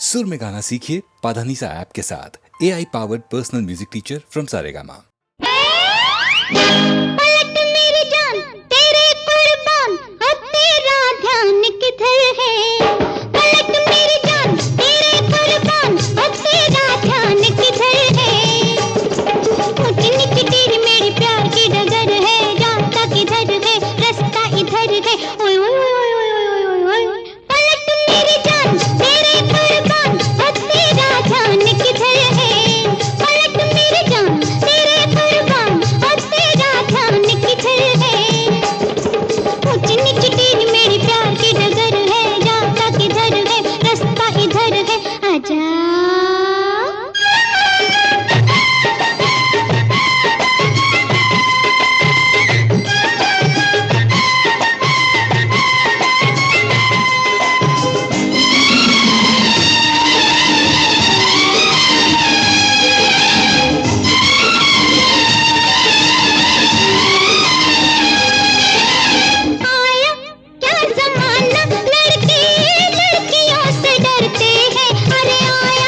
सुर में गाना सीखिए पाधानीसा ऐप के साथ। AI powered personal music teacher from Saregama. पलट मेरी जान तेरे कुर्बान, अब तेरा ध्यान किधर है? पलट मेरी जान तेरे कुर्बान, अब तेरा ध्यान किधर है? ऊंच नीच तेरी मेरी प्यार की डगर है, जाता किधर है, रास्ता इधर है। ओए ओए ओए ओए ओए ओए, पलट मेरी जान तेरे कुर्बान, अब तेरा ध्यान किधर है? पलट मेरी जान तेरे कुर्बान, अब तेरा ध्यान किधर है? ऊंच नीच तेरी मेरी प्यार की डगर है, जाता किधर है, रास्ता इधर है। आजा आया क्या जमाना, लड़के लड़कियों से डरते हैं। अरे आया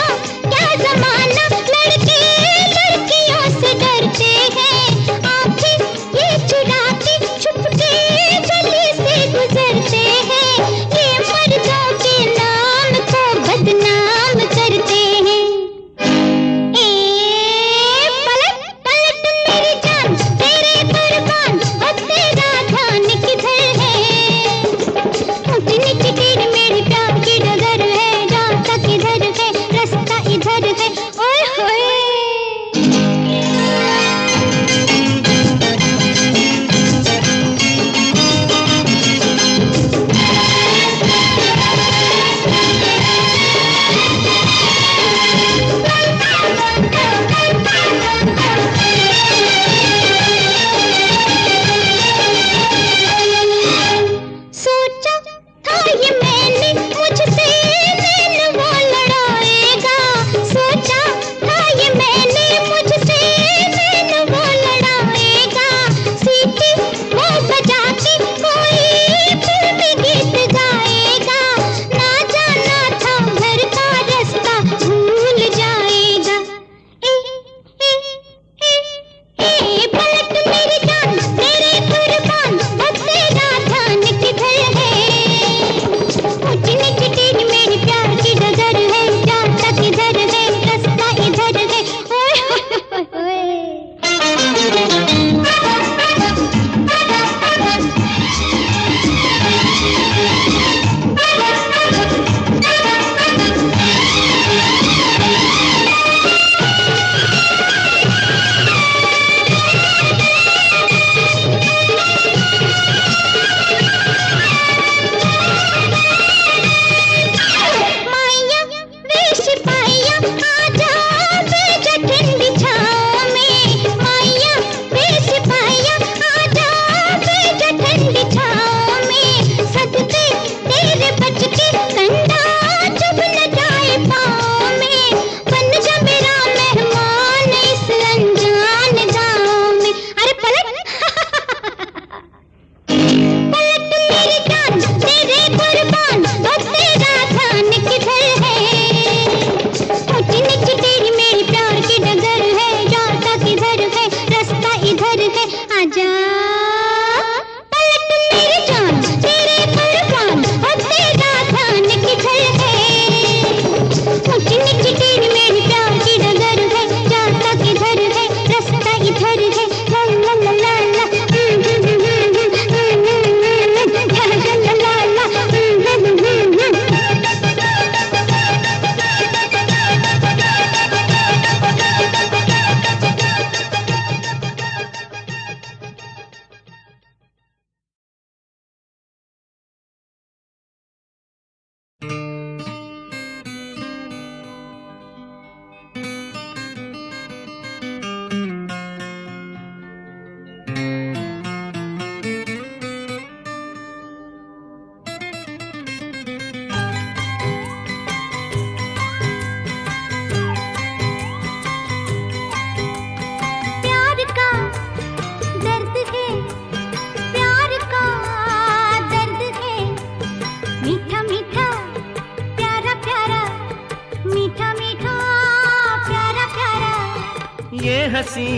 ये हंसी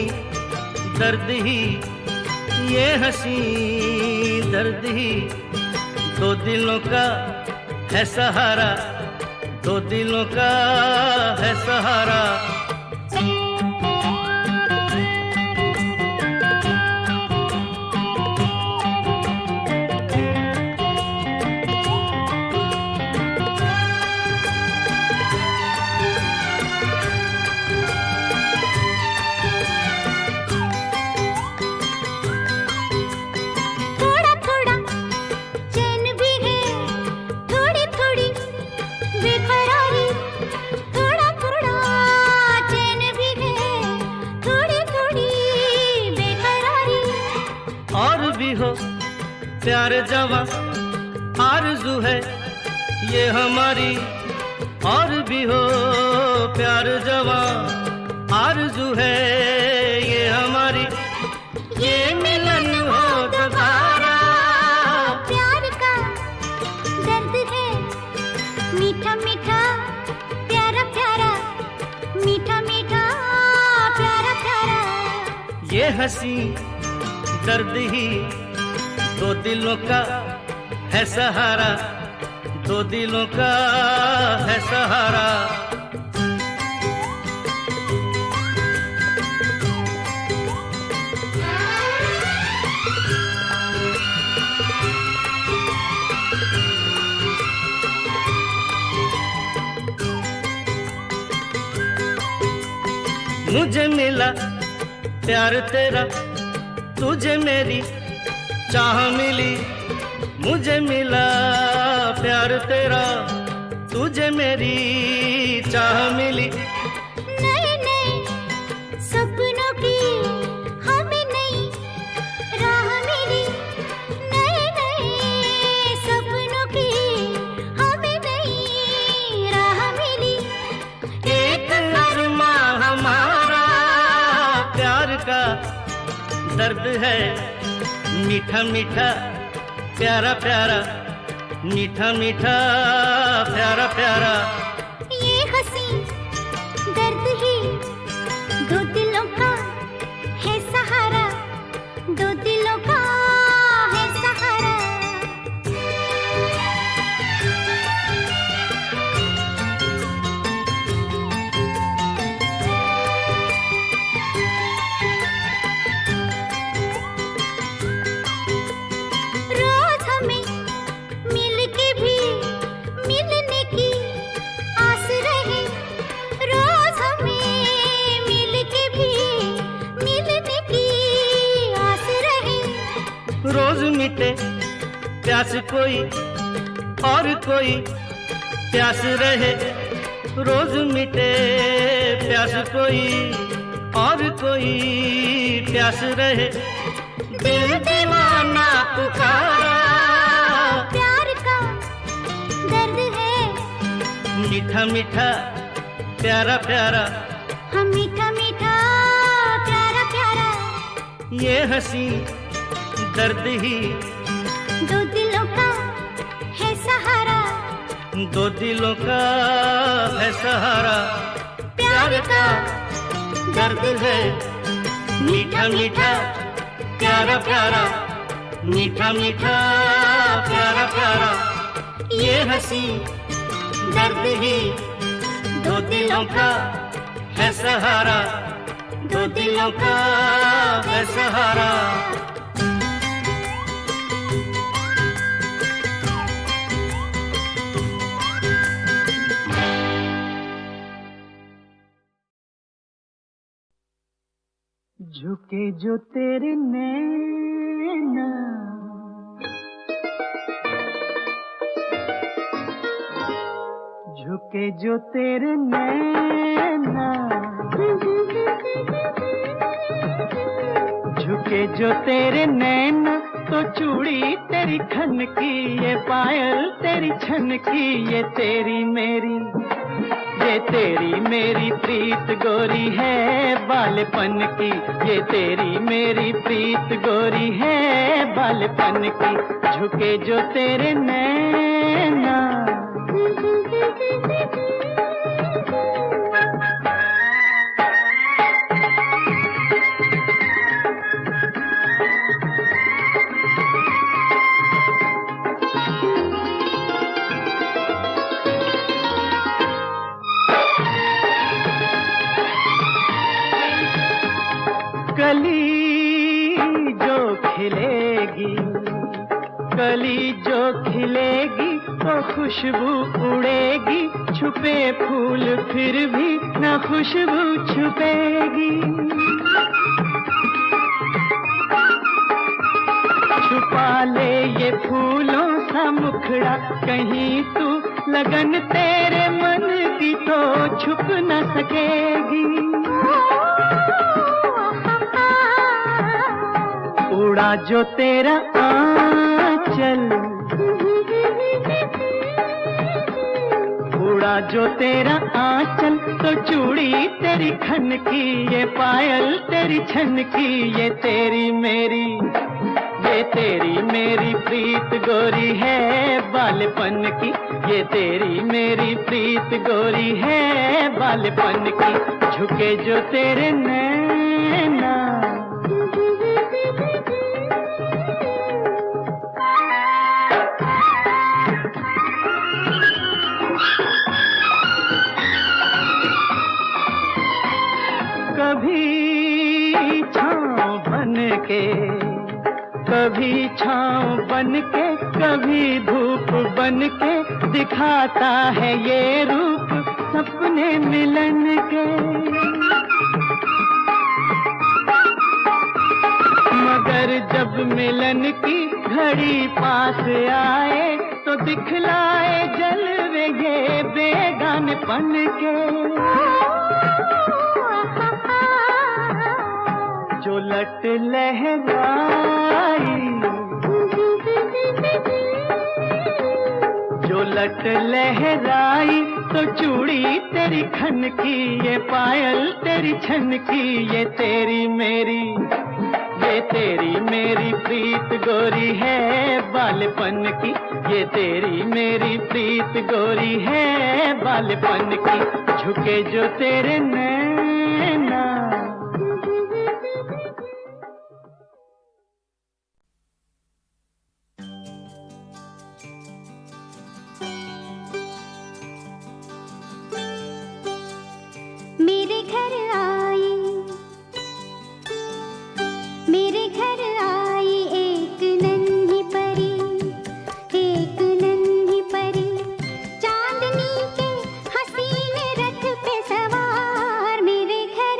दर्द ही, ये हंसी दर्द ही, दो दिलों का है सहारा, दो दिलों का है सहारा। प्यार जवां आरज़ू है ये हमारी, और भी हो प्यार जवां आरज़ू है ये हमारी, ये मिलन हो दोबारा। प्यार का दर्द है मीठा मीठा प्यारा प्यारा, मीठा मीठा प्यारा प्यारा। ये हंसी दर्द ही, दो दिलों का है सहारा, दो दिलों का है सहारा। मुझे मिला प्यार तेरा, तुझे मेरी चाह मिली, मुझे मिला प्यार तेरा, तुझे मेरी चाह मिली। नए नए सपनों की हमें नई राह मिली, नए नए सपनों की हमें नई राह मिली। एक अरमां हमारा प्यार का दर्द है मीठा मीठा प्यारा प्यारा, मीठा मीठा प्यारा प्यारा। ये हंसी दर्द ही, दो दिलों का है सहारा, दो दिलों का है सहारा। रोज मिटे प्यास कोई और कोई प्यास रहे, रोज मिटे प्यास कोई और कोई प्यास रहे। दिल दीवाना पुकारा, प्यार का दर्द है मीठा मीठा प्यारा प्यारा, हम मीठा मीठा प्यारा प्यारा। ये हंसी दर्द ही, दो दिलों का है सहारा, दो दिलों का है सहारा। प्यार का दर्द है मीठा मीठा प्यारा प्यारा, मीठा मीठा प्यारा प्यारा। ये हंसी दर्द ही, दो दिलों का है सहारा, दो दिलों का है सहारा। झुके जो तेरे नैना, झुके जो तेरे नैना, झुके जो तेरे नैना, तो चूड़ी तेरी खन की, ये पायल तेरी छन की, ये तेरी मेरी, ये तेरी मेरी प्रीत गोरी है बालपन की, ये तेरी मेरी प्रीत गोरी है बालपन की। झुके जो तेरे नैना, कली जो खिलेगी वो खुशबू उड़ेगी, छुपे फूल फिर भी न खुशबू छुपेगी। छुपा ले ये फूलों सा मुखड़ा कहीं तू, लगन तेरे मन की तो छुप न सकेगी। उड़ा जो तेरा आंचल, उड़ा जो तेरा आंचल, तो चूड़ी तेरी खन की, ये पायल तेरी छन की, ये तेरी मेरी, ये तेरी मेरी प्रीत गोरी है बालपन की, ये तेरी मेरी प्रीत गोरी है बालपन की। झुके जो तेरे नैना, कभी छाँव बन के, कभी छाँव बन के, कभी धूप बन के, दिखाता है ये रूप सपने मिलन के। मगर जब मिलन की घड़ी पास आए, तो दिखलाए जलवे ये बेगानपन के। जो लट लहराई, जो लट लहराई, तो चूड़ी तेरी खन की, ये पायल तेरी छन की, ये तेरी मेरी, ये तेरी मेरी प्रीत गोरी है बालपन की, ये तेरी मेरी प्रीत गोरी है बालपन की। झुके जो तेरे नैना, मेरे घर आई, मेरे घर आई एक नन्ही परी, एक नन्ही परी, चांदनी के हसीन रथ पे सवार। मेरे घर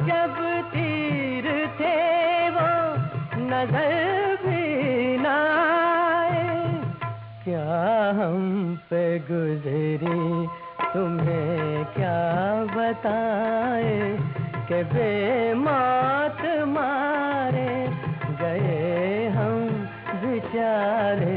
जब तीर थे वो नजर भी न आए, क्या हम पे गुजरी तुम्हें क्या बताए, कि बेमौत मारे गए हम बेचारे।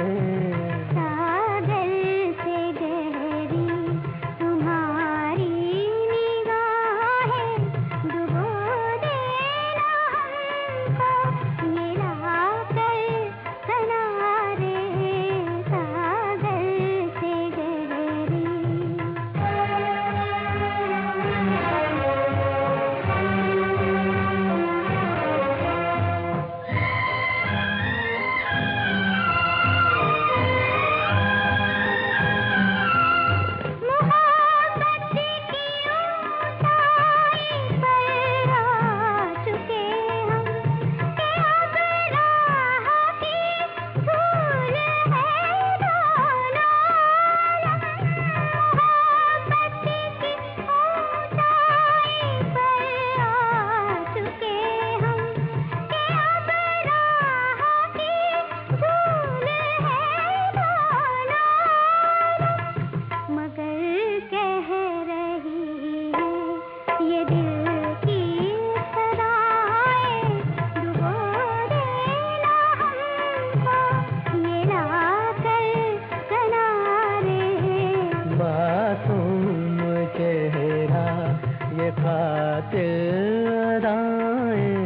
कातिल अदाएं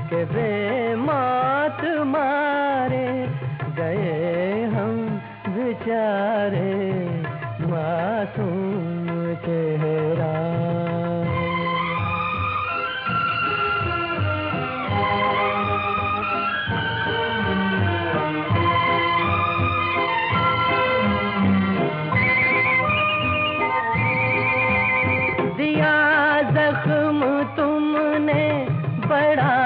के बेमौत मारे गए हम बेचारे, मासूम चेहरा। जख्म तुमने बड़ा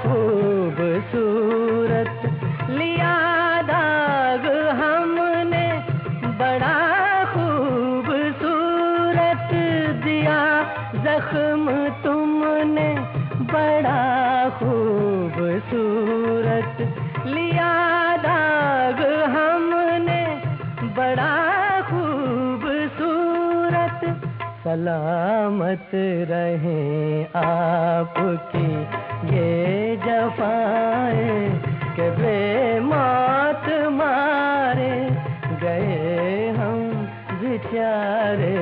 खूबसूरत, लिया दाग हमने बड़ा खूबसूरत, दिया जख्म तुमने बड़ा खूबसूरत, लिया दाग हमने बड़ा खूबसूरत। सलामत रहें आपकी ये जफाएं, के बेमौत मारे गए हम बेचारे।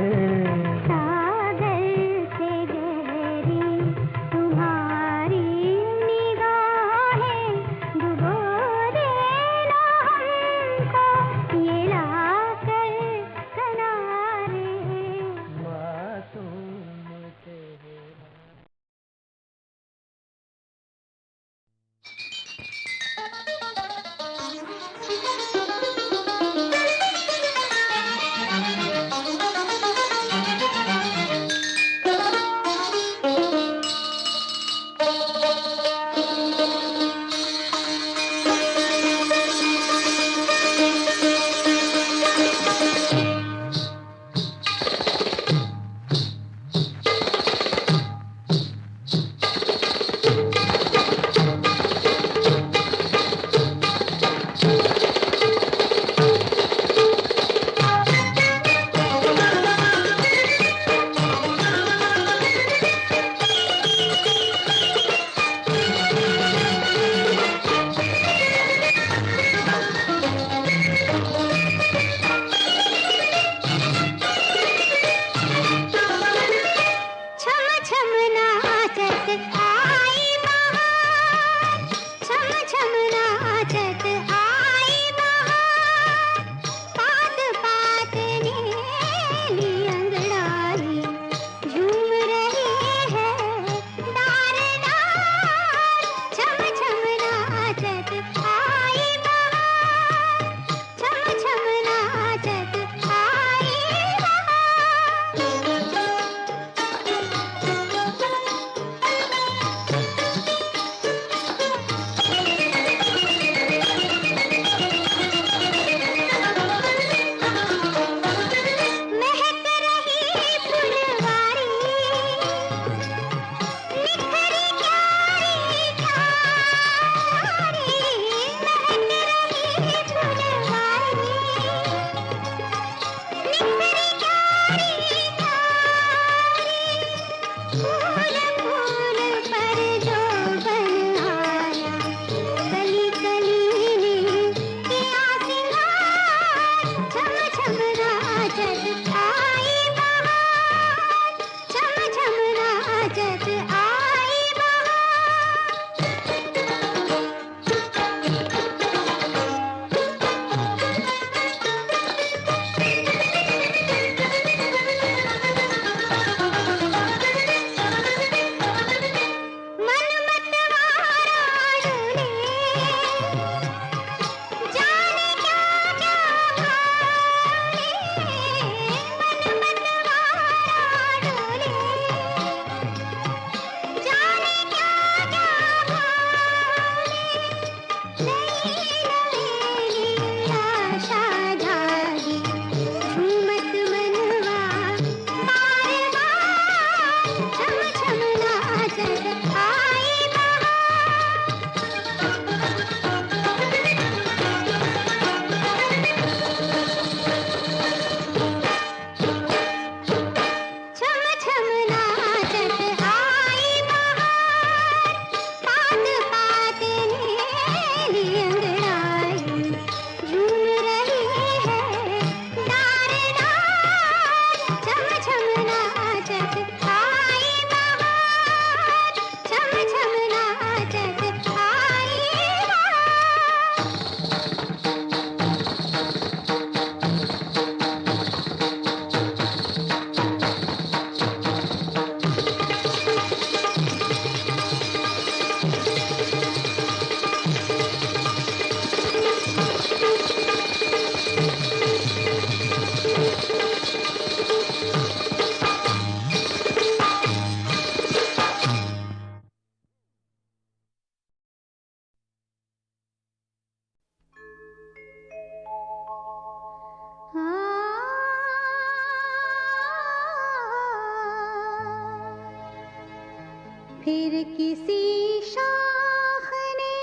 किसी शाख ने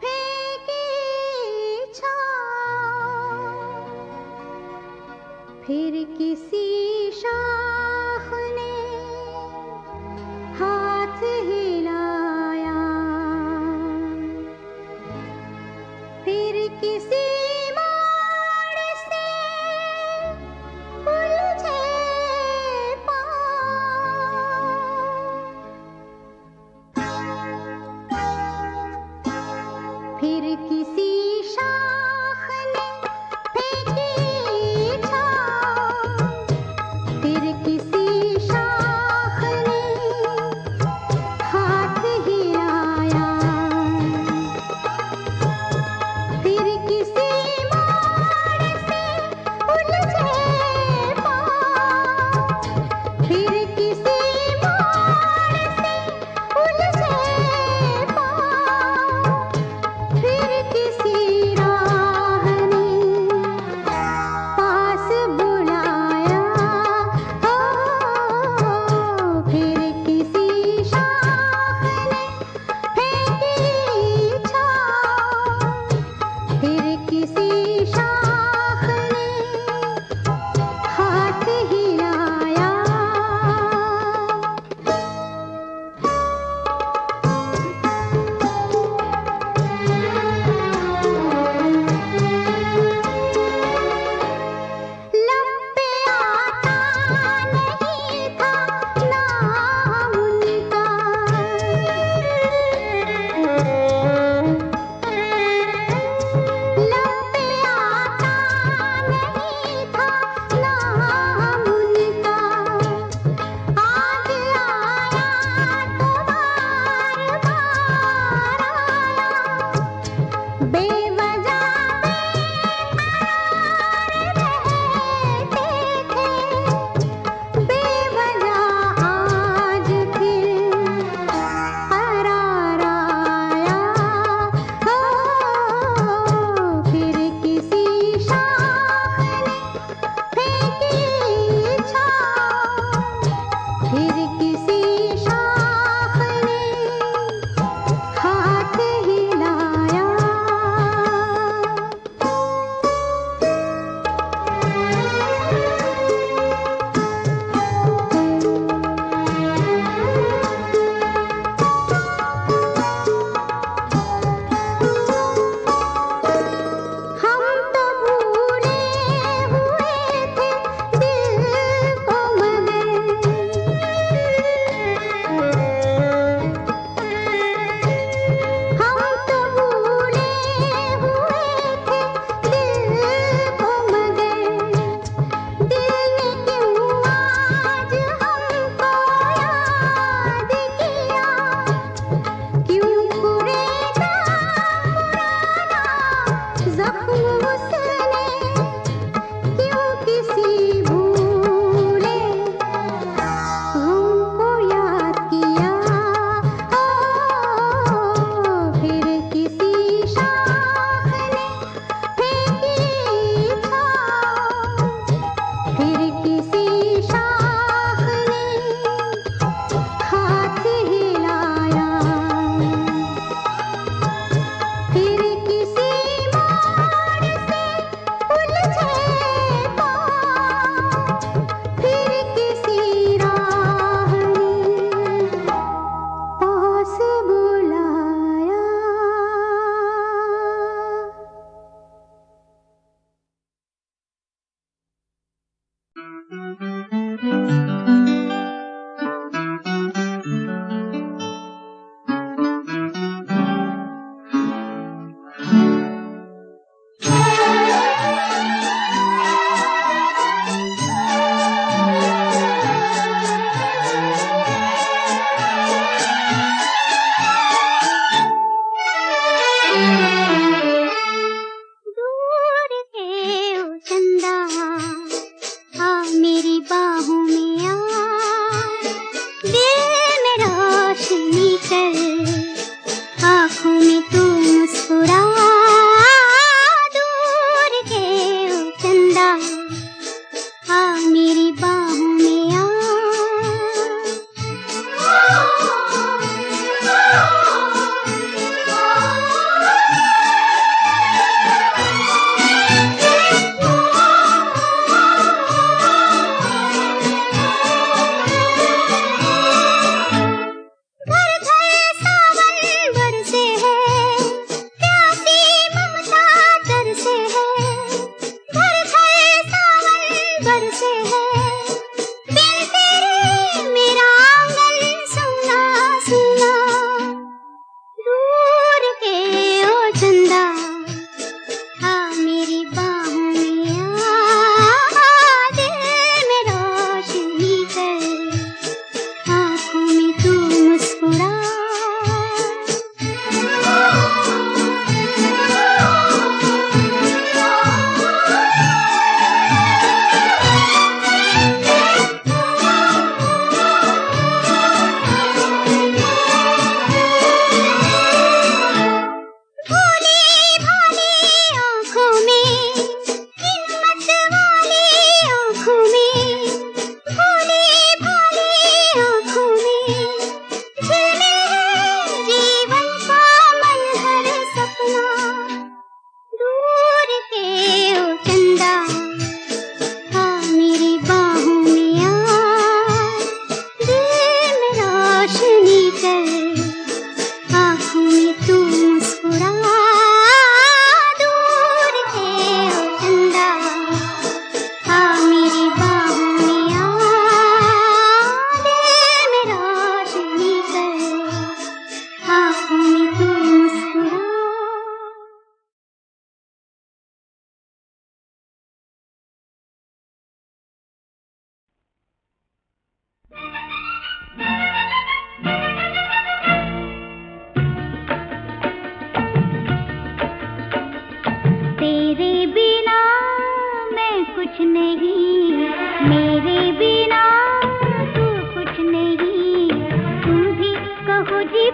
फेंकी छाँव, फिर किसी शाख ने हाथ हिलाया, फिर किसी मोड़ से उलझे पाँव।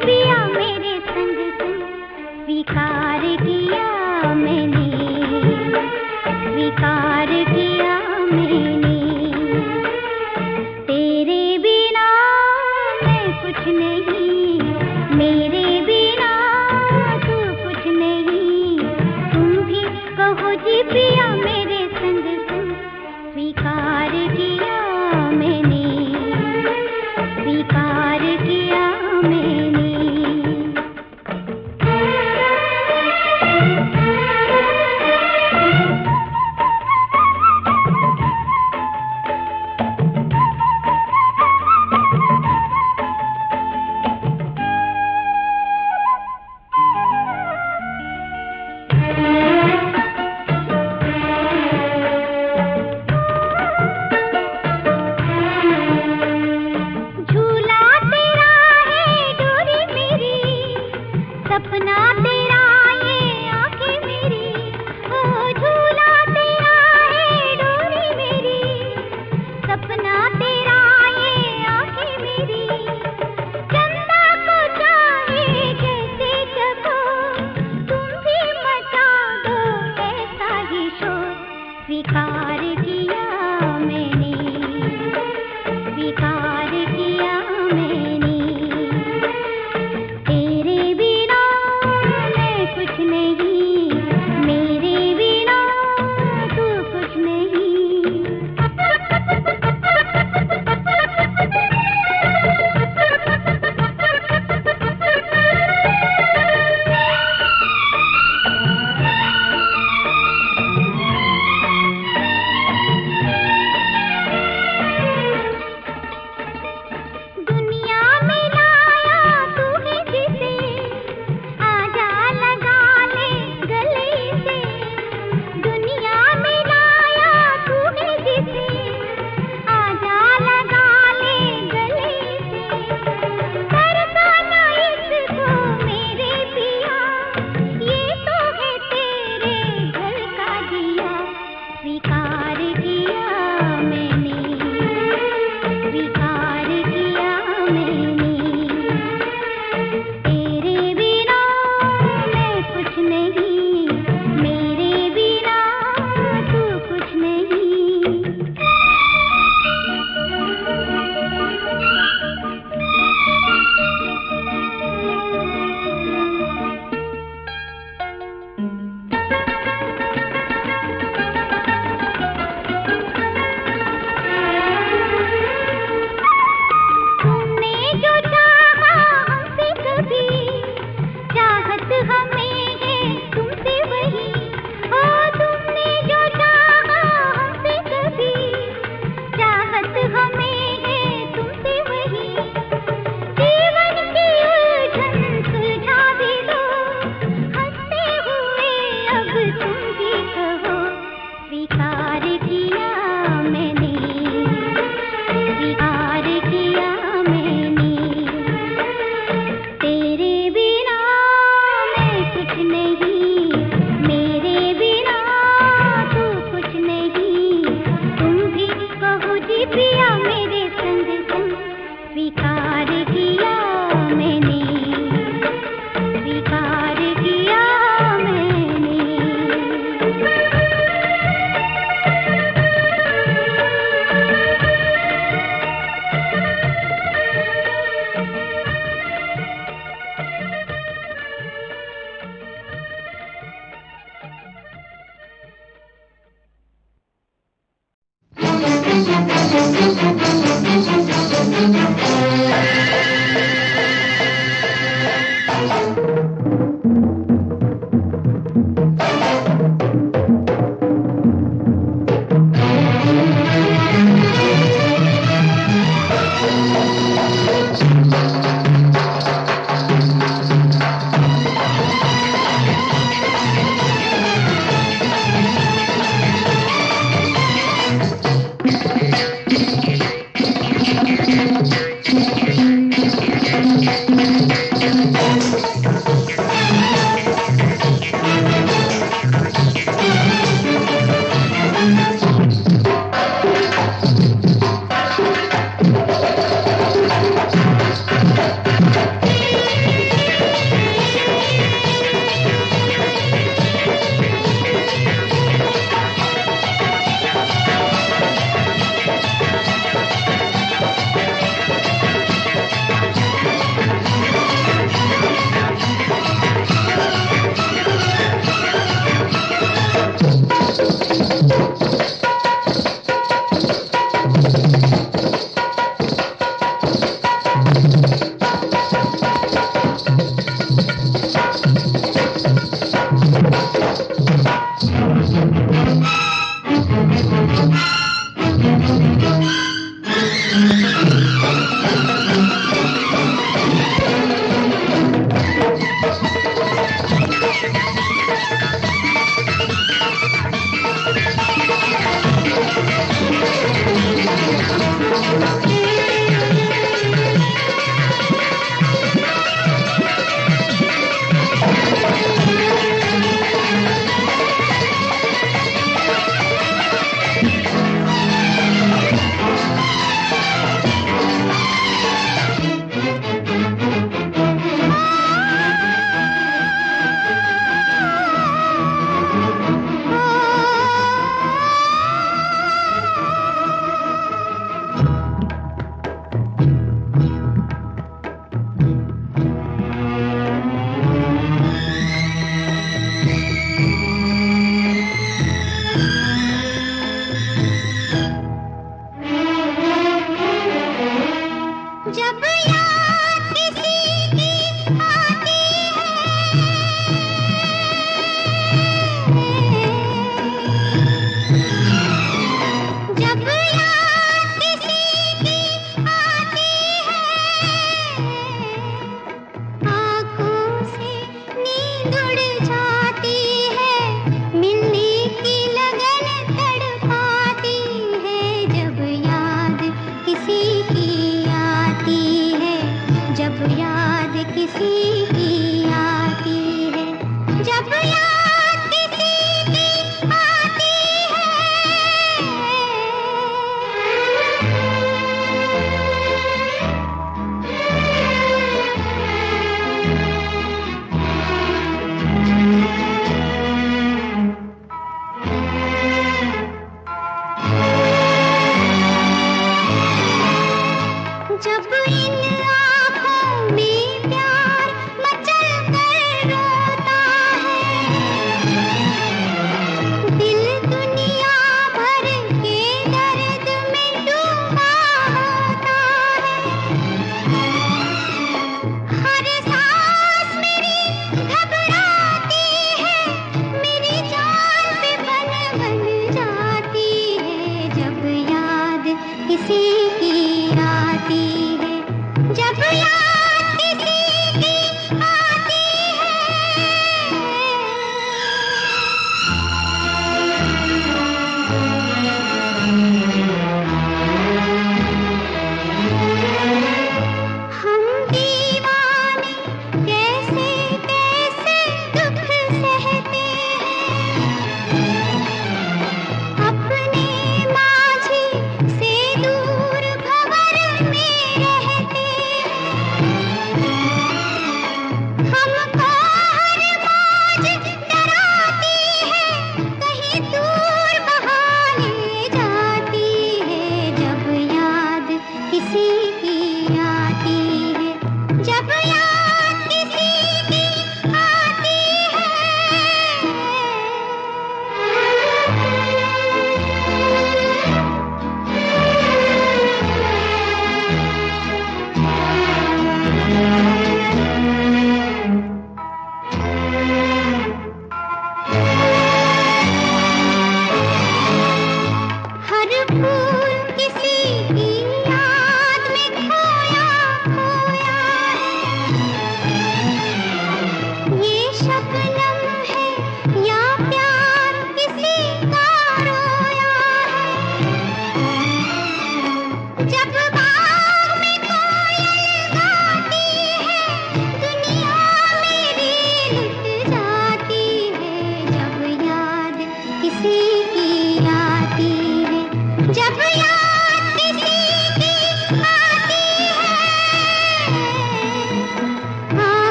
पिया मेरे संग संग स्वीकार किया मैंने, स्वीकार किया मैंने। तेरे बिना मैं कुछ नहीं, मेरे बिना तू कुछ नहीं। तुम भी कहो जी पिया मेरे संग संग स्वीकार किया मैंने, स्वीकार किया मैंने। झूला तेरा है डोरी मेरी, सपना तेरा ये आंखें मेरी। ओ झूला तेरा है डोरी मेरी, सपना तेरा ये आंखें मेरी। चंदा को चाहे कैसे जगो, तुम भी मचा दो ऐसा ही शोर। स्वीकार किया मैंने, स्वीकार किया मैंने। तेरे बिना मैं कुछ नहीं, मेरे बिना तू कुछ दुनिया में लाया तूने जिसे, आजा लगा ले गले से। दुनिया में लाया तूने जिसे, आजा लगा ले गले से। बरसाना इसको मेरे पिया, ये तो है तेरे घर का दिया। स्वीकार किया मैंने, स्वीकार किया मैंने। तेरे बिना मैं कुछ नहीं, मेरे बिना तू कुछ नहीं। तुमने जो चाहा हमसे कभी, चाहत हमें है तुमसे वही। ओ तुमने जो चाहा हमसे कभी, चाहत हमें है तुमसे वही। जीवन की उलझन सुलझा भी दो, हंसते हुए अब तुम भी कहो। स्वीकार किया मैंने, स्वीकार किया मैंने। तेरे बिना मैं कुछ नहीं, मेरे बिना तू कुछ नहीं। तुम भी कहो जी पिया मेरे संग संग स्वीकार किया मैंने, स्वीकार किया मैंने।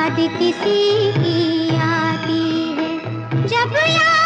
याद किसी की आती है, जब याद